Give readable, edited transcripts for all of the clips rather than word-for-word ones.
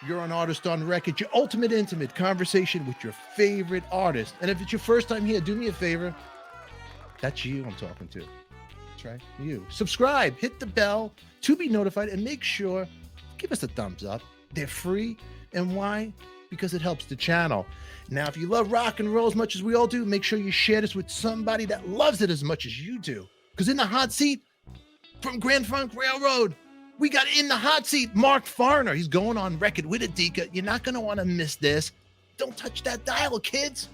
You're an artist on record, your ultimate intimate conversation with your favorite artist. And if it's your first time here, do me a favor. That's you I'm talking to. That's right. You. Subscribe, hit the bell to be notified, and make sure, give us a thumbs up. They're free. And why? Because it helps the channel. Now, if you love rock and roll as much as we all do, make sure you share this with somebody that loves it as much as you do. Because in the hot seat from Grand Funk Railroad, we got in the hot seat Mark Farner. He's going on record with ADIKA. You're not going to want to miss this. Don't touch that dial, kids.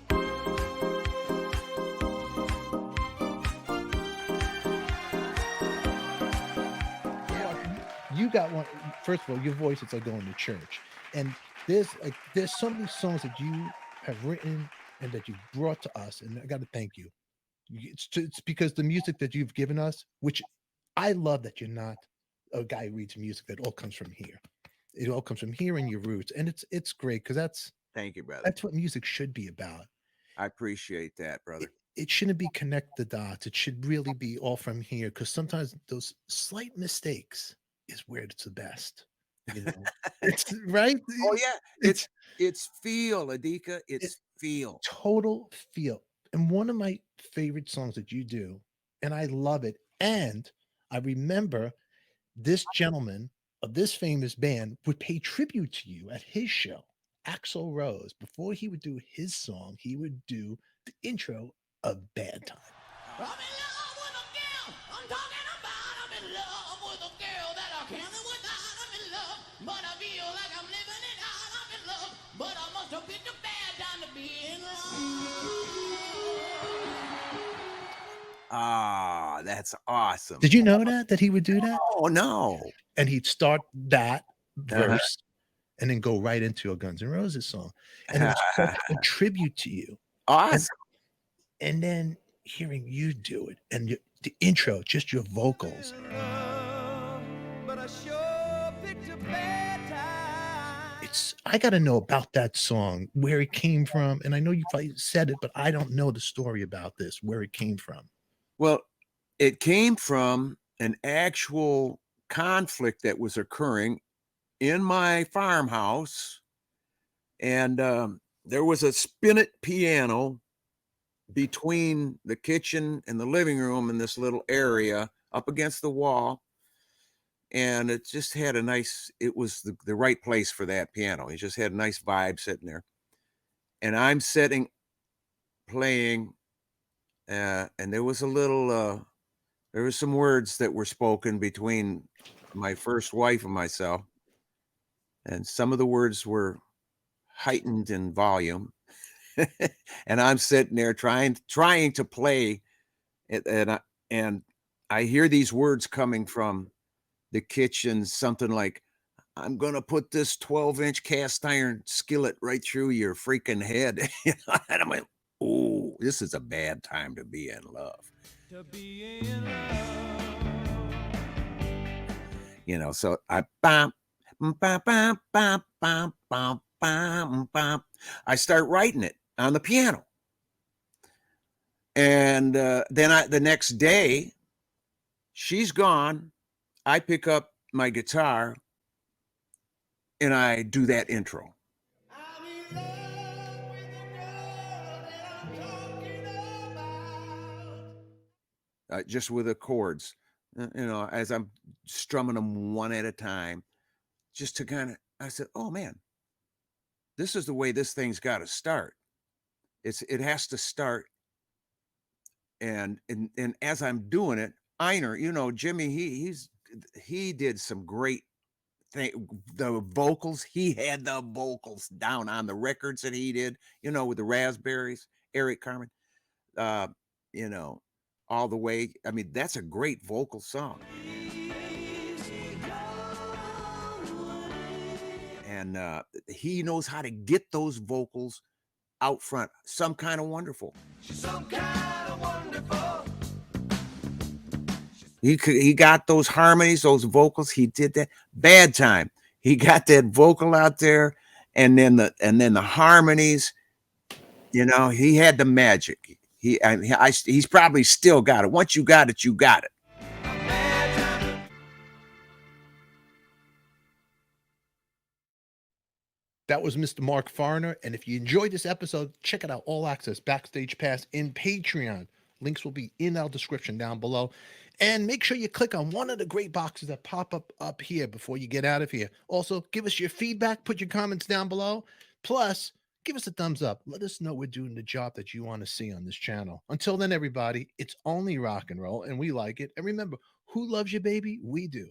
You got one. First of all, your voice, it's like going to church. And there's so many songs that you have written and that you've brought to us. And I got to thank you. It's because the music that you've given us, which I love that you're not a guy who reads music that all comes from here. It all comes from here in your roots, and it's great because Thank you, brother. that's what music should be about. I appreciate that, brother. It shouldn't be connect the dots. It should really be all from here because sometimes those slight mistakes is where it's the best. You know, it's right. Oh yeah, it's feel, ADIKA. It's feel. Total feel. And one of my favorite songs that you do, and I love it. And I remember this gentleman of this famous band would pay tribute to you at his show, Axl Rose. Before he would do his song, he would do the intro of Bad Time. I'm in love with a girl. I'm talking about I'm in love with a girl that I can't live without. I'm in love, but I feel like I'm living it out. I'm in love, but I must have picked a bad time to be in love. Ah, that's awesome. Did you know that he would do that? Oh no. And he'd start that verse and then go right into a Guns N' Roses song. And it was such a tribute to you. Awesome. And then hearing you do it and the intro, just your vocals. But I sure picked a bad time. I got to know about that song, where it came from. And I know you probably said it, but I don't know the story about this, where it came from. Well, it came from an actual conflict that was occurring in my farmhouse. And there was a spinet piano between the kitchen and the living room in this little area up against the wall. And it just had a nice, it was the right place for that piano. It just had a nice vibe sitting there. And I'm sitting, playing, and there was a little, there was some words that were spoken between my first wife and myself. And some of the words were heightened in volume. And I'm sitting there trying to play it, and I hear these words coming from the kitchen, something like, "I'm gonna put this 12-inch cast iron skillet right through your freaking head." And I'm like, "Oh, this is a bad time to be in love." To be in love. So I bam, bam, bam, bam, bam, bam, bam, bam. I start writing it on the piano. And then the next day, she's gone. I pick up my guitar and I do that intro. I'm in love with the girl that I'm talking about. Just with the chords, as I'm strumming them one at a time, just to kind of, I said, oh man, this is the way this thing's got to start. It has to start. And as I'm doing it, Ienner, Jimmy, he did some great thing. The vocals, he had the vocals down on the records that he did, with the Raspberries, Eric Carmen, all the way. I mean, that's a great vocal song. And he knows how to get those vocals out front. Some Kind of Wonderful. She's some kind of wonderful. He got those harmonies, those vocals. He did that. Bad Time. He got that vocal out there, and then the harmonies. He had the magic. He's probably still got it. Once you got it, you got it. That was Mr. Mark Farner. And if you enjoyed this episode, check it out. All access, Backstage Pass in Patreon. Links will be in our description down below. And make sure you click on one of the great boxes that pop up here before you get out of here. Also, give us your feedback. Put your comments down below. Plus, give us a thumbs up. Let us know we're doing the job that you want to see on this channel. Until then, everybody, it's only rock and roll, and we like it. And remember, who loves you, baby? We do.